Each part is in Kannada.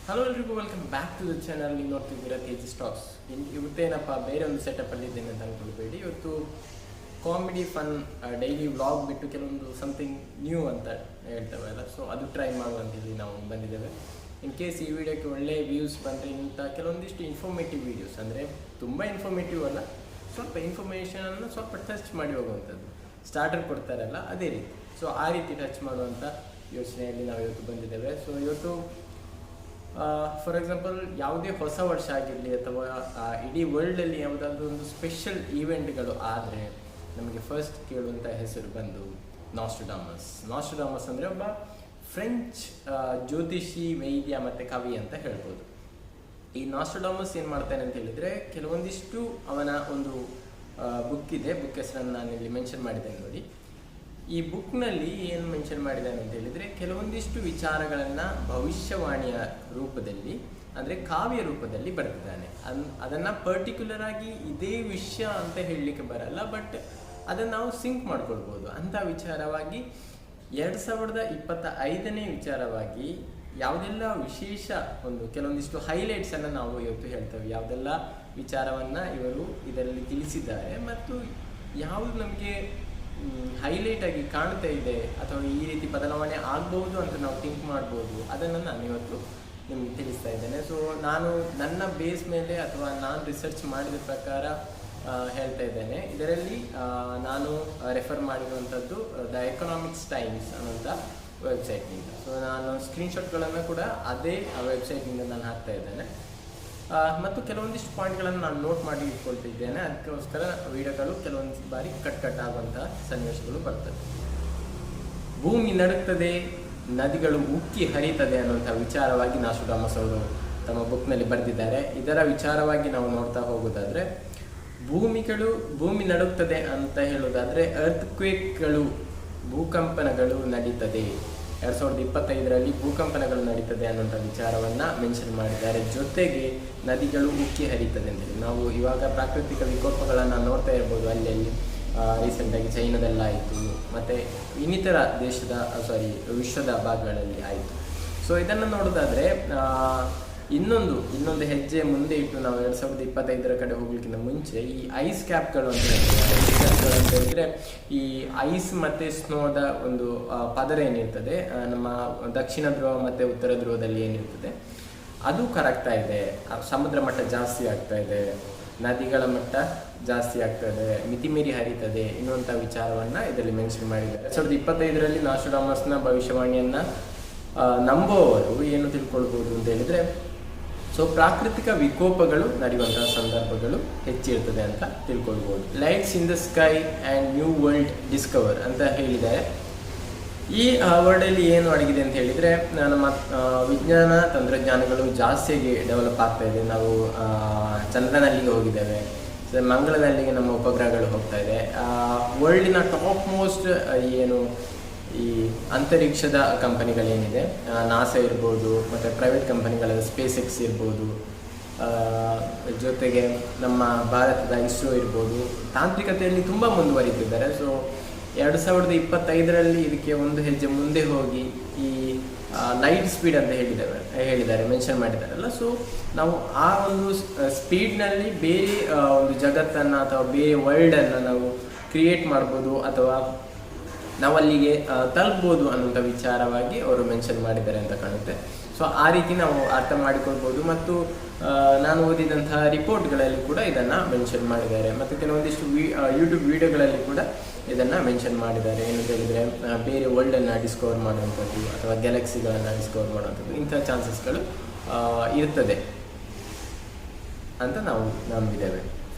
ಹಲೋ ಎಲ್ರಿಗೂ welcome back to the channel. ನೀವು ನೋಡ್ತಿದ್ದೀರಾ ತೇಜಸ್ ಟಾಕ್ಸ್. ಇವತ್ತೇನಪ್ಪ ಬೇರೆ ಒಂದು ಸೆಟಪ್ಪಲ್ಲಿ ಇದ್ದೇನೆ ಅಂತ ಅಂದ್ಕೊಳ್ಬೇಡಿ. ಇವತ್ತು ಕಾಮಿಡಿ ಫನ್ ಡೈಲಿ ವ್ಲಾಗ್ ಬಿಟ್ಟು ಕೆಲವೊಂದು ಸಮಥಿಂಗ್ ನ್ಯೂ ಅಂತ ಹೇಳ್ತೇವಲ್ಲ, ಸೊ ಅದು ಟ್ರೈ ಮಾಡುವಂಥದ್ದು ನಾವು ಬಂದಿದ್ದೇವೆ. ಇನ್ ಕೇಸ್ ಈ ವಿಡಿಯೋಕ್ಕೆ ಒಳ್ಳೆ ವ್ಯೂಸ್ ಬಂದರೆ ಇಂಥ ಕೆಲವೊಂದಿಷ್ಟು ಇನ್ಫಾರ್ಮೇಟಿವ್ ವೀಡಿಯೋಸ್, ಅಂದರೆ ತುಂಬ ಇನ್ಫಾರ್ಮೇಟಿವ್ ಅಲ್ಲ, ಸ್ವಲ್ಪ ಇನ್ಫಾರ್ಮೇಷನನ್ನು ಸ್ವಲ್ಪ ಟಚ್ ಮಾಡಿ ಹೋಗುವಂಥದ್ದು, ಸ್ಟಾರ್ಟರ್ ಕೊಡ್ತಾರಲ್ಲ ಅದೇ ರೀತಿ. ಸೊ ಆ ರೀತಿ ಟಚ್ ಮಾಡುವಂಥ ಯೋಚನೆಯಲ್ಲಿ ನಾವು ಇವತ್ತು ಬಂದಿದ್ದೇವೆ. ಸೊ ಇವತ್ತು ಫಾರ್ ಎಕ್ಸಾಂಪಲ್ ಯಾವುದೇ ಹೊಸ ವರ್ಷ ಆಗಿರಲಿ ಅಥವಾ ಇಡೀ ವರ್ಲ್ಡಲ್ಲಿ ಯಾವುದಾದ್ರೂ ಒಂದು ಸ್ಪೆಷಲ್ ಈವೆಂಟ್ಗಳು ಆದರೆ ನಮಗೆ ಫಸ್ಟ್ ಕೇಳುವಂಥ ಹೆಸರು ಬಂದು ನಾಸ್ಟ್ರಡಾಮಸ್ ಅಂದರೆ ಒಬ್ಬ ಫ್ರೆಂಚ್ ಜ್ಯೋತಿಷಿ, ವೈದ್ಯ ಮತ್ತು ಕವಿ ಅಂತ ಹೇಳ್ಬೋದು. ಈ ನಾಸ್ಟ್ರಡಾಮಸ್ ಏನು ಮಾಡ್ತಾನೆ ಅಂತ ಹೇಳಿದರೆ, ಕೆಲವೊಂದಿಷ್ಟು ಅವನ ಒಂದು ಬುಕ್ ಇದೆ, ಬುಕ್ ಹೆಸರನ್ನು ನಾನಿಲ್ಲಿ ಮೆನ್ಷನ್ ಮಾಡಿದ್ದೇನೆ ನೋಡಿ. ಈ ಬುಕ್ನಲ್ಲಿ ಏನು ಮೆನ್ಷನ್ ಮಾಡಿದ್ದಾನೆ ಅಂತ ಹೇಳಿದರೆ, ಕೆಲವೊಂದಿಷ್ಟು ವಿಚಾರಗಳನ್ನು ಭವಿಷ್ಯವಾಣಿಯ ರೂಪದಲ್ಲಿ, ಅಂದರೆ ಕಾವ್ಯ ರೂಪದಲ್ಲಿ ಬರೆದಿದ್ದಾನೆ. ಅದನ್ನು ಪರ್ಟಿಕ್ಯುಲರ್ ಆಗಿ ಇದೇ ವಿಷಯ ಅಂತ ಹೇಳಲಿಕ್ಕೆ ಬರಲ್ಲ, ಬಟ್ ಅದನ್ನು ನಾವು ಸಿಂಕ್ ಮಾಡ್ಕೊಳ್ಬೋದು. ಅಂಥ ವಿಚಾರವಾಗಿ 2025ನೇ ವಿಚಾರವಾಗಿ ಯಾವುದೆಲ್ಲ ವಿಶೇಷ ಒಂದು ಕೆಲವೊಂದಿಷ್ಟು ಹೈಲೈಟ್ಸನ್ನು ನಾವು ಇವತ್ತು ಹೇಳ್ತೇವೆ. ಯಾವುದೆಲ್ಲ ವಿಚಾರವನ್ನು ಇವರು ಇದರಲ್ಲಿ ತಿಳಿಸಿದ್ದಾರೆ ಮತ್ತು ಯಾವುದು ನಮಗೆ ಹೈಲೈಟ್ ಆಗಿ ಕಾಣ್ತಾ ಇದೆ ಅಥವಾ ಈ ರೀತಿ ಬದಲಾವಣೆ ಆಗ್ಬೋದು ಅಂತ ನಾವು ಥಿಂಕ್ ಮಾಡ್ಬೋದು, ಅದನ್ನು ನಾನು ಇವತ್ತು ನಿಮಗೆ ತಿಳಿಸ್ತಾ ಇದ್ದೇನೆ. ಸೊ ನಾನು ನನ್ನ ಬೇಸ್ ಮೇಲೆ ಅಥವಾ ನಾನು ರಿಸರ್ಚ್ ಮಾಡಿದ ಪ್ರಕಾರ ಹೇಳ್ತಾ ಇದ್ದೇನೆ. ಇದರಲ್ಲಿ ನಾನು ರೆಫರ್ ಮಾಡಿರುವಂಥದ್ದು ದ ಎಕನಾಮಿಕ್ಸ್ ಟೈಮ್ಸ್ ಅನ್ನೋಂಥ ವೆಬ್ಸೈಟ್ನಿಂದ. ಸೊ ನಾನು ಸ್ಕ್ರೀನ್ಶಾಟ್ಗಳನ್ನು ಕೂಡ ಅದೇ ವೆಬ್ಸೈಟ್ನಿಂದ ನಾನು ಹಾಕ್ತಾ ಇದ್ದೇನೆ ಮತ್ತು ಕೆಲವೊಂದಿಷ್ಟು ಪಾಯಿಂಟ್ಗಳನ್ನು ನಾನು ನೋಟ್ ಮಾಡಿ ಇಟ್ಕೊಳ್ತಿದ್ದೇನೆ. ಅದಕ್ಕೋಸ್ಕರ ವಿಡಿಯೋಗಳು ಕೆಲವೊಂದು ಬಾರಿ ಕಟ್ ಆಗುವಂಥ ಸನ್ನಿವೇಶಗಳು ಬರ್ತದೆ. ಭೂಮಿ ನಡುಕ್ತದೆ, ನದಿಗಳು ಉಕ್ಕಿ ಹರಿತದೆ ಅನ್ನುವಂಥ ವಿಚಾರವಾಗಿ ನಾಸ್ಟ್ರಡಾಮಸ್ ಅವರು ತಮ್ಮ ಬುಕ್ನಲ್ಲಿ ಬರೆದಿದ್ದಾರೆ. ಇದರ ವಿಚಾರವಾಗಿ ನಾವು ನೋಡ್ತಾ ಹೋಗೋದಾದರೆ, ಭೂಮಿ ನಡುಕ್ತದೆ ಅಂತ ಹೇಳೋದಾದರೆ ಅರ್ಥಕ್ವೇಕ್ಗಳು, ಭೂಕಂಪನಗಳು ನಡೀತದೆ. 2025ರಲ್ಲಿ ಭೂಕಂಪನಗಳು ನಡೀತದೆ ಅನ್ನೋಂಥ ವಿಚಾರವನ್ನು ಮೆನ್ಷನ್ ಮಾಡಿದ್ದಾರೆ. ಜೊತೆಗೆ ನದಿಗಳು ಉಕ್ಕಿ ಹರಿತದೆ ಅಂತೇಳಿ ನಾವು ಇವಾಗ ಪ್ರಾಕೃತಿಕ ವಿಕೋಪಗಳನ್ನು ನೋಡ್ತಾ ಇರ್ಬೋದು. ಅಲ್ಲಿ ರೀಸೆಂಟಾಗಿ ಚೈನಾದಲ್ಲ ಆಯಿತು ಮತ್ತು ಇನ್ನಿತರ ವಿಶ್ವದ ಭಾಗಗಳಲ್ಲಿ ಆಯಿತು. ಸೊ ಇದನ್ನು ನೋಡೋದಾದರೆ ಇನ್ನೊಂದು ಹೆಜ್ಜೆ ಮುಂದೆ ಇಟ್ಟು ನಾವು 2025ರ ಕಡೆ ಹೋಗ್ಲಿಕ್ಕಿಂತ ಮುಂಚೆ ಈ ಐಸ್ ಕ್ಯಾಪ್ಗಳು ಅಂತ ಹೇಳಿದ್ರೆ, ಈ ಐಸ್ ಮತ್ತು ಸ್ನೋದ ಒಂದು ಪದರ ಏನಿರ್ತದೆ ನಮ್ಮ ದಕ್ಷಿಣ ಧ್ರುವ ಮತ್ತು ಉತ್ತರ ಧ್ರುವದಲ್ಲಿ ಏನಿರ್ತದೆ ಅದು ಕರಗ್ತಾ ಇದೆ, ಸಮುದ್ರ ಮಟ್ಟ ಜಾಸ್ತಿ ಆಗ್ತಾ ಇದೆ, ನದಿಗಳ ಮಟ್ಟ ಜಾಸ್ತಿ ಆಗ್ತದೆ, ಮಿತಿಮೀರಿ ಹರಿತದೆ ಇನ್ನುವಂಥ ವಿಚಾರವನ್ನು ಇದರಲ್ಲಿ ಮೆನ್ಷನ್ ಮಾಡಿದ್ದಾರೆ. 2025ರಲ್ಲಿ ನಾಸ್ಟ್ರಡಾಮಸ್ನ ಭವಿಷ್ಯವಾಣಿಯನ್ನು ನಂಬುವವರು ಏನು ತಿಳ್ಕೊಳ್ಬೋದು ಅಂತ ಹೇಳಿದರೆ, ಸೊ ಪ್ರಾಕೃತಿಕ ವಿಕೋಪಗಳು ನಡೆಯುವಂತಹ ಸಂದರ್ಭಗಳು ಹೆಚ್ಚಿರ್ತದೆ ಅಂತ ತಿಳ್ಕೊಳ್ಬೋದು. Lights in the sky and new world Discover ಅಂತ ಹೇಳಿದ್ದಾರೆ. ಈ ವರ್ಡಲ್ಲಿ ಏನು ಅಡಗಿದೆ ಅಂತ ಹೇಳಿದರೆ, ನಮ್ಮ ವಿಜ್ಞಾನ ತಂತ್ರಜ್ಞಾನಗಳು ಜಾಸ್ತಿಯಾಗಿ ಡೆವಲಪ್ ಆಗ್ತಾ ಇದೆ. ನಾವು ಚಂದ್ರನಲ್ಲಿಗೆ ಹೋಗಿದ್ದೇವೆ, ಮಂಗಳದಲ್ಲಿಗೆ ನಮ್ಮ ಉಪಗ್ರಹಗಳು ಹೋಗ್ತಾ ಇದೆ. ವರ್ಲ್ಡಿನ ಟಾಪ್ ಮೋಸ್ಟ್ ಏನು ಈ ಅಂತರಿಕ್ಷದ ಕಂಪನಿಗಳೇನಿದೆ, ನಾಸಾ ಇರ್ಬೋದು ಮತ್ತು ಪ್ರೈವೇಟ್ ಕಂಪನಿಗಳಾದ ಸ್ಪೇಸ್ ಎಕ್ಸ್ ಇರ್ಬೋದು, ಜೊತೆಗೆ ನಮ್ಮ ಭಾರತದ ಇಸ್ರೋ ಇರ್ಬೋದು, ತಾಂತ್ರಿಕತೆಯಲ್ಲಿ ತುಂಬ ಮುಂದುವರಿತಿದ್ದಾರೆ. ಸೊ 2025ರಲ್ಲಿ ಇದಕ್ಕೆ ಒಂದು ಹೆಜ್ಜೆ ಮುಂದೆ ಹೋಗಿ ಈ ಲೈಟ್ ಸ್ಪೀಡ್ ಅಂತ ಹೇಳಿದ್ದಾರೆ ಮೆನ್ಷನ್ ಮಾಡಿದ್ದಾರಲ್ಲ. ಸೊ ನಾವು ಆ ಒಂದು ಸ್ಪೀಡ್ನಲ್ಲಿ ಬೇರೆ ಒಂದು ಜಗತ್ತನ್ನು ಅಥವಾ ಬೇರೆ ವರ್ಲ್ಡನ್ನು ನಾವು ಕ್ರಿಯೇಟ್ ಮಾಡ್ಬೋದು ಅಥವಾ ನಾವು ಅಲ್ಲಿಗೆ ತಲುಪ್ಬೋದು ಅನ್ನೋಂಥ ವಿಚಾರವಾಗಿ ಅವರು ಮೆನ್ಷನ್ ಮಾಡಿದ್ದಾರೆ ಅಂತ ಕಾಣುತ್ತೆ. ಸೊ ಆ ರೀತಿ ನಾವು ಅರ್ಥ ಮಾಡಿಕೊಳ್ಬೋದು. ಮತ್ತು ನಾನು ಓದಿದಂತಹ ರಿಪೋರ್ಟ್ಗಳಲ್ಲಿ ಕೂಡ ಇದನ್ನು ಮೆನ್ಷನ್ ಮಾಡಿದ್ದಾರೆ ಮತ್ತು ಕೆಲವೊಂದಿಷ್ಟು ಯೂಟ್ಯೂಬ್ ವಿಡಿಯೋಗಳಲ್ಲಿ ಕೂಡ ಇದನ್ನು ಮೆನ್ಷನ್ ಮಾಡಿದ್ದಾರೆ. ಏನಂತ ಹೇಳಿದರೆ, ಬೇರೆ ವರ್ಲ್ಡನ್ನು ಡಿಸ್ಕವರ್ ಮಾಡುವಂಥದ್ದು ಅಥವಾ ಗ್ಯಾಲಕ್ಸಿಗಳನ್ನು ಡಿಸ್ಕವರ್ ಮಾಡುವಂಥದ್ದು ಇಂಥ ಚಾನ್ಸಸ್ಗಳು ಇರ್ತದೆ ಅಂತ ನಾವು ನಂಬಿದ್ದೇವೆ.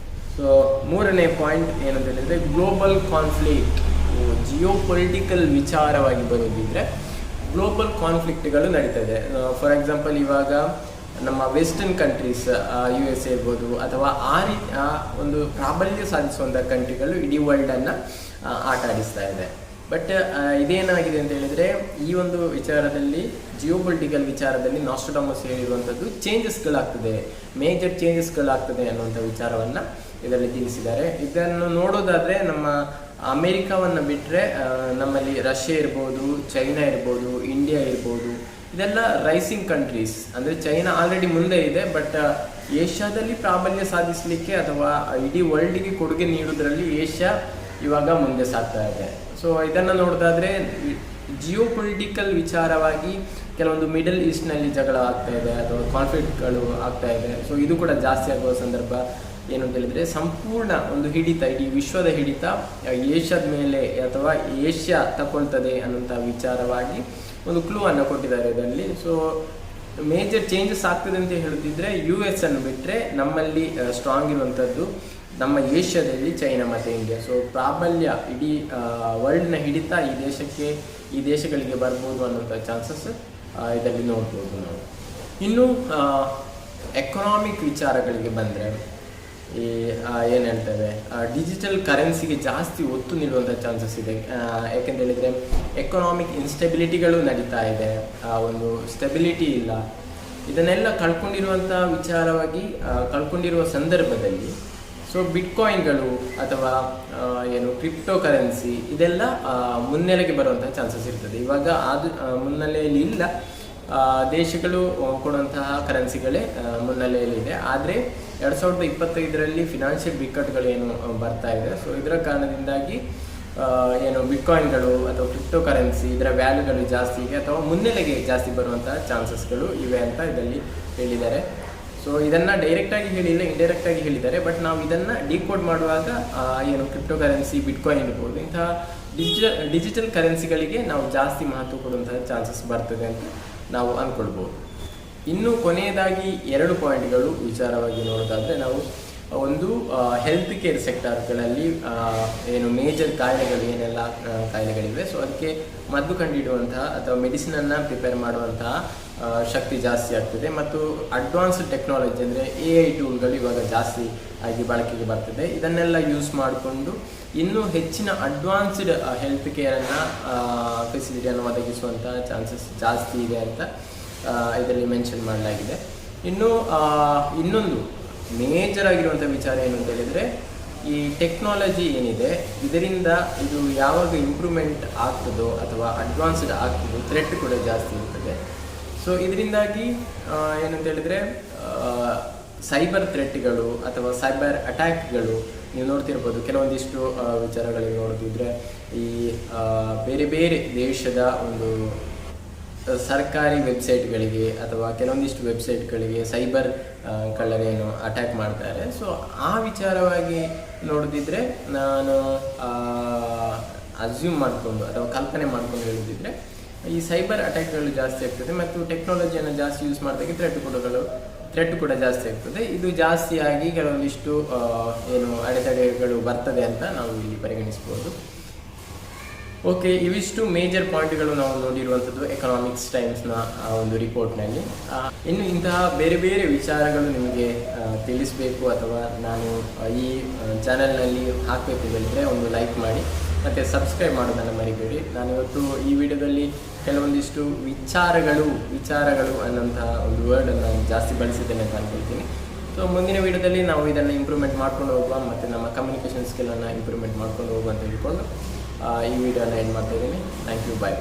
ಸೊ ಮೂರನೇ ಪಾಯಿಂಟ್ ಏನಂತ ಹೇಳಿದರೆ, ಗ್ಲೋಬಲ್ ಕಾನ್ಫ್ಲಿಕ್ಟ್. ಜಿಯೋ ಪೊಲಿಟಿಕಲ್ ವಿಚಾರವಾಗಿ ಬರೋದಿದ್ರೆ ಗ್ಲೋಬಲ್ ಕಾನ್ಫ್ಲಿಕ್ಟ್ಗಳು ನಡೀತಾ ಇದೆ. ಫಾರ್ ಎಕ್ಸಾಂಪಲ್ ಇವಾಗ ನಮ್ಮ ವೆಸ್ಟರ್ನ್ ಕಂಟ್ರೀಸ್, USA ಇರ್ಬೋದು ಅಥವಾ ಆ ಒಂದು ಪ್ರಾಬಲ್ಯ ಸಾಧಿಸುವಂಥ ಕಂಟ್ರಿಗಳು ಇಡೀ ವರ್ಲ್ಡನ್ನು ಆಟ ಆಡಿಸ್ತಾ ಇದೆ. ಬಟ್ ಇದೇನಾಗಿದೆ ಅಂತ ಹೇಳಿದರೆ, ಈ ಒಂದು ವಿಚಾರದಲ್ಲಿ ಜಿಯೋ ಪೊಲಿಟಿಕಲ್ ವಿಚಾರದಲ್ಲಿ ನಾಸ್ಟ್ರಡಾಮಸ್ ಹೇಳಿರುವಂಥದ್ದು ಚೇಂಜಸ್ಗಳಾಗ್ತದೆ, ಮೇಜರ್ ಚೇಂಜಸ್ಗಳಾಗ್ತದೆ ಅನ್ನುವಂಥ ವಿಚಾರವನ್ನು ಇದರಲ್ಲಿ ತಿಳಿಸಿದ್ದಾರೆ. ಇದನ್ನು ನೋಡೋದಾದರೆ ನಮ್ಮ ಅಮೇರಿಕಾವನ್ನು ಬಿಟ್ಟರೆ ನಮ್ಮಲ್ಲಿ ರಷ್ಯಾ ಇರ್ಬೋದು, ಚೈನಾ ಇರ್ಬೋದು, ಇಂಡಿಯಾ ಇರ್ಬೋದು, ಇದೆಲ್ಲ ರೈಸಿಂಗ್ ಕಂಟ್ರೀಸ್, ಅಂದರೆ ಚೈನಾ ಆಲ್ರೆಡಿ ಮುಂದೆ ಇದೆ, ಬಟ್ ಏಷ್ಯಾದಲ್ಲಿ ಪ್ರಾಬಲ್ಯ ಸಾಧಿಸಲಿಕ್ಕೆ ಅಥವಾ ಇಡೀ ವರ್ಲ್ಡ್ಗೆ ಕೊಡುಗೆ ನೀಡುವುದರಲ್ಲಿ ಏಷ್ಯಾ ಇವಾಗ ಮುಂದೆ ಸಾಗ್ತಾ ಇದೆ. ಸೊ ಇದನ್ನು ನೋಡೋದಾದ್ರೆ ಜಿಯೋ ಪೊಲಿಟಿಕಲ್ ವಿಚಾರವಾಗಿ ಕೆಲವೊಂದು ಮಿಡಲ್ ಈಸ್ಟ್ನಲ್ಲಿ ಜಗಳ ಆಗ್ತಾ ಇದೆ ಅಥವಾ ಕಾನ್ಫ್ಲಿಕ್ಟ್ಗಳು ಆಗ್ತಾ ಇದೆ. ಸೊ ಇದು ಕೂಡ ಜಾಸ್ತಿ ಆಗುವ ಸಂದರ್ಭ ಏನು ಅಂತ ಹೇಳಿದರೆ, ಸಂಪೂರ್ಣ ಒಂದು ಹಿಡಿತ, ಇಡೀ ವಿಶ್ವದ ಹಿಡಿತ ಏಷ್ಯಾದ ಮೇಲೆ ಅಥವಾ ಏಷ್ಯಾ ತಗೊಳ್ತದೆ ಅನ್ನೋಂಥ ವಿಚಾರವಾಗಿ ಒಂದು ಕ್ಲೂ ಅನ್ನು ಕೊಟ್ಟಿದ್ದಾರೆ ಇದರಲ್ಲಿ. ಸೊ ಮೇಜರ್ ಚೇಂಜಸ್ ಆಗ್ತದೆ ಅಂತ ಹೇಳುತ್ತಿದ್ರೆ US ಅನ್ನು ಬಿಟ್ಟರೆ ನಮ್ಮಲ್ಲಿ ಸ್ಟ್ರಾಂಗ್ ಇರುವಂಥದ್ದು ನಮ್ಮ ಏಷ್ಯಾದಲ್ಲಿ ಚೈನಾ ಮತ್ತು ಇಂಡಿಯಾ. ಸೊ ಪ್ರಾಬಲ್ಯ ಇಡೀ ವರ್ಲ್ಡ್ನ ಹಿಡಿತ ಈ ದೇಶಗಳಿಗೆ ಬರ್ಬೋದು ಅನ್ನೋಂಥ ಚಾನ್ಸಸ್ ಇದರಲ್ಲಿ ನೋಡ್ಬೋದು ನಾವು. ಇನ್ನು ಎಕನಾಮಿಕ್ ವಿಚಾರಗಳಿಗೆ ಬಂದರೆ ಏನು ಹೇಳ್ತೇವೆ, ಡಿಜಿಟಲ್ ಕರೆನ್ಸಿಗೆ ಜಾಸ್ತಿ ಒತ್ತು ನೀಡುವಂಥ ಚಾನ್ಸಸ್ ಇದೆ. ಯಾಕೆಂತ ಹೇಳಿದರೆ ಎಕನಾಮಿಕ್ ಇನ್ಸ್ಟೆಬಿಲಿಟಿಗಳು ನಡೀತಾ ಇದೆ, ಒಂದು ಸ್ಟೆಬಿಲಿಟಿ ಇಲ್ಲ. ಇದನ್ನೆಲ್ಲ ಕಳ್ಕೊಂಡಿರುವ ಸಂದರ್ಭದಲ್ಲಿ ಸೊ ಬಿಟ್ಕಾಯಿನ್ಗಳು ಅಥವಾ ಕ್ರಿಪ್ಟೋ ಕರೆನ್ಸಿ ಇದೆಲ್ಲ ಮುನ್ನೆಲೆಗೆ ಬರುವಂಥ ಚಾನ್ಸಸ್ ಇರ್ತದೆ. ಇವಾಗ ಅದು ಮುನ್ನೆಲೆಯಲ್ಲಿ ಇಲ್ಲ, ದೇಶಗಳು ಕೊಡುವಂತಹ ಕರೆನ್ಸಿಗಳೇ ಮುನ್ನೆಲೆಯಲ್ಲಿದೆ. ಆದರೆ 2025ರಲ್ಲಿ ಫಿನಾನ್ಷಿಯಲ್ ಬಿಕ್ಕಟ್ಟುಗಳೇನು ಬರ್ತಾ ಇದೆ. ಸೊ ಇದರ ಕಾರಣದಿಂದಾಗಿ ಬಿಟ್ಕಾಯಿನ್ಗಳು ಅಥವಾ ಕ್ರಿಪ್ಟೋ ಕರೆನ್ಸಿ ಇದರ ವ್ಯಾಲ್ಯೂಗಳು ಜಾಸ್ತಿಗೆ ಅಥವಾ ಮುನ್ನೆಲೆಗೆ ಜಾಸ್ತಿ ಬರುವಂತಹ ಚಾನ್ಸಸ್ಗಳು ಇವೆ ಅಂತ ಇದರಲ್ಲಿ ಹೇಳಿದ್ದಾರೆ. ಸೊ ಇದನ್ನು ಡೈರೆಕ್ಟಾಗಿ ಹೇಳಿಲ್ಲ, ಇಂಡೈರೆಕ್ಟಾಗಿ ಹೇಳಿದ್ದಾರೆ. ಬಟ್ ನಾವು ಇದನ್ನು ಡಿಕೋಡ್ ಮಾಡುವಾಗ ಕ್ರಿಪ್ಟೋ ಕರೆನ್ಸಿ, ಬಿಟ್ಕಾಯಿನ್ ಇರ್ಬೋದು, ಇಂತಹ ಡಿಜಿಟಲ್ ಕರೆನ್ಸಿಗಳಿಗೆ ನಾವು ಜಾಸ್ತಿ ಮಹತ್ವ ಕೊಡುವಂತಹ ಚಾನ್ಸಸ್ ಬರ್ತದೆ ಅಂತ ನಾವು ಅಂದ್ಕೊಳ್ಬೋದು. ಇನ್ನು ಕೊನೆಯದಾಗಿ 2 ಪಾಯಿಂಟ್ಗಳು ವಿಚಾರವಾಗಿ ನೋಡೋದಾದರೆ, ನಾವು ಒಂದು ಹೆಲ್ತ್ ಕೇರ್ ಸೆಕ್ಟರ್ಗಳಲ್ಲಿ ಮೇಜರ್ ಕಾಯಿಲೆಗಳು ಏನೆಲ್ಲ ಕಾಯಿಲೆಗಳಿವೆ, ಸೊ ಅದಕ್ಕೆ ಮದ್ದು ಕಂಡುಹಿಡುವಂತಹ ಅಥವಾ ಮೆಡಿಸಿನನ್ನು ಪ್ರಿಪೇರ್ ಮಾಡುವಂತಹ ಶಕ್ತಿ ಜಾಸ್ತಿ ಆಗ್ತದೆ. ಮತ್ತು ಅಡ್ವಾನ್ಸ್ಡ್ ಟೆಕ್ನಾಲಜಿ ಅಂದರೆ AI ಟೂಲ್ಗಳು ಇವಾಗ ಜಾಸ್ತಿ ಆಗಿ ಬಳಕೆಗೆ ಬರ್ತದೆ. ಇದನ್ನೆಲ್ಲ ಯೂಸ್ ಮಾಡಿಕೊಂಡು ಇನ್ನೂ ಹೆಚ್ಚಿನ ಅಡ್ವಾನ್ಸ್ಡ್ ಹೆಲ್ತ್ ಕೇರನ್ನು ಫೆಸಿಲಿಟಿಯನ್ನು ಒದಗಿಸುವಂಥ ಚಾನ್ಸಸ್ ಜಾಸ್ತಿ ಇದೆ ಅಂತ ಇದರಲ್ಲಿ ಮೆನ್ಷನ್ ಮಾಡಲಾಗಿದೆ. ಇನ್ನೊಂದು ಮೇಜರ್ ಆಗಿರುವಂಥ ವಿಚಾರ ಏನು ಅಂತ ಹೇಳಿದರೆ, ಈ ಟೆಕ್ನಾಲಜಿ ಏನಿದೆ ಇದರಿಂದ ಇದು ಯಾವಾಗ ಇಂಪ್ರೂವ್ಮೆಂಟ್ ಆಗ್ತದೋ ಅಥವಾ ಅಡ್ವಾನ್ಸ್ಡ್ ಆಗ್ತದೋ ಥ್ರೆಟ್ ಕೂಡ ಜಾಸ್ತಿ ಇರ್ತದೆ. ಸೊ ಇದರಿಂದಾಗಿ ಏನಂತ ಹೇಳಿದರೆ ಸೈಬರ್ ಥ್ರೆಟ್ಗಳು ಅಥವಾ ಸೈಬರ್ ಅಟ್ಯಾಕ್ಗಳು ನೀವು ನೋಡ್ತಿರ್ಬೋದು. ಕೆಲವೊಂದಿಷ್ಟು ವಿಚಾರಗಳಿಗೆ ನೋಡ್ತಿದ್ರೆ ಈ ಬೇರೆ ಬೇರೆ ದೇಶದ ಒಂದು ಸರ್ಕಾರಿ ವೆಬ್ಸೈಟ್ಗಳಿಗೆ ಅಥವಾ ಕೆಲವೊಂದಿಷ್ಟು ವೆಬ್ಸೈಟ್ಗಳಿಗೆ ಸೈಬರ್ ಕಳ್ಳರೇನು ಅಟ್ಯಾಕ್ ಮಾಡ್ತಾರೆ. ಸೊ ಆ ವಿಚಾರವಾಗಿ ನೋಡೋದಿದ್ರೆ ನಾನು ಅಸ್ಯೂಮ್ ಮಾಡಿಕೊಂಡು ಅಥವಾ ಕಲ್ಪನೆ ಮಾಡ್ಕೊಂಡು ಹೇಳೋದಿದ್ರೆ ಈ ಸೈಬರ್ ಅಟ್ಯಾಕ್ಗಳು ಜಾಸ್ತಿ ಆಗ್ತದೆ ಮತ್ತು ಟೆಕ್ನಾಲಜಿಯನ್ನು ಜಾಸ್ತಿ ಯೂಸ್ ಮಾಡಿದಾಗ ಥ್ರೆಟ್ ಕೂಡ ಜಾಸ್ತಿ ಆಗ್ತದೆ. ಇದು ಜಾಸ್ತಿಯಾಗಿ ಕೆಲವೊಂದಿಷ್ಟು ಅಡೆತಡೆಗಳು ಬರ್ತದೆ ಅಂತ ನಾವು ಇಲ್ಲಿ ಪರಿಗಣಿಸ್ಬೋದು. ಓಕೆ, ಇವಿಷ್ಟು ಮೇಜರ್ ಪಾಯಿಂಟ್ಗಳು ನಾವು ನೋಡಿರುವಂಥದ್ದು ಎಕನಾಮಿಕ್ಸ್ ಟೈಮ್ಸ್ನ ಒಂದು ರಿಪೋರ್ಟ್ನಲ್ಲಿ. ಇನ್ನು ಇಂತಹ ಬೇರೆ ಬೇರೆ ವಿಚಾರಗಳು ನಿಮಗೆ ತಿಳಿಸಬೇಕು ಅಥವಾ ನಾನು ಈ ಚಾನಲ್ನಲ್ಲಿ ಹಾಕಬೇಕು ಹೇಳಿದರೆ ಒಂದು ಲೈಕ್ ಮಾಡಿ ಮತ್ತು ಸಬ್ಸ್ಕ್ರೈಬ್ ಮಾಡೋದನ್ನು ಮರಿಬೇಡಿ. ನಾನಿವತ್ತು ಈ ವಿಡಿಯೋದಲ್ಲಿ ಕೆಲವೊಂದಿಷ್ಟು ವಿಚಾರಗಳು ಅನ್ನೋಂತಹ ಒಂದು ವರ್ಡನ್ನು ಜಾಸ್ತಿ ಬಳಸಿದ್ದೇನೆ ಅಂತ ಅಂದ್ಕೊಳ್ತೀನಿ. ಸೊ ಮುಂದಿನ ವಿಡಿಯೋದಲ್ಲಿ ನಾವು ಇದನ್ನು ಇಂಪ್ರೂವ್ಮೆಂಟ್ ಮಾಡ್ಕೊಂಡು ಹೋಗುವ ಮತ್ತು ನಮ್ಮ ಕಮ್ಯುನಿಕೇಷನ್ ಸ್ಕಿಲ್ಲನ್ನು ಇಂಪ್ರೂವ್ಮೆಂಟ್ ಮಾಡ್ಕೊಂಡು ಹೋಗುವ ಅಂತ ಹೇಳ್ಕೊಂಡು ಈ ವಿಡಿಯೋನ ಎಂಡ್ ಮಾಡ್ತಾ ಇದ್ದೀನಿ. Thank you, bye.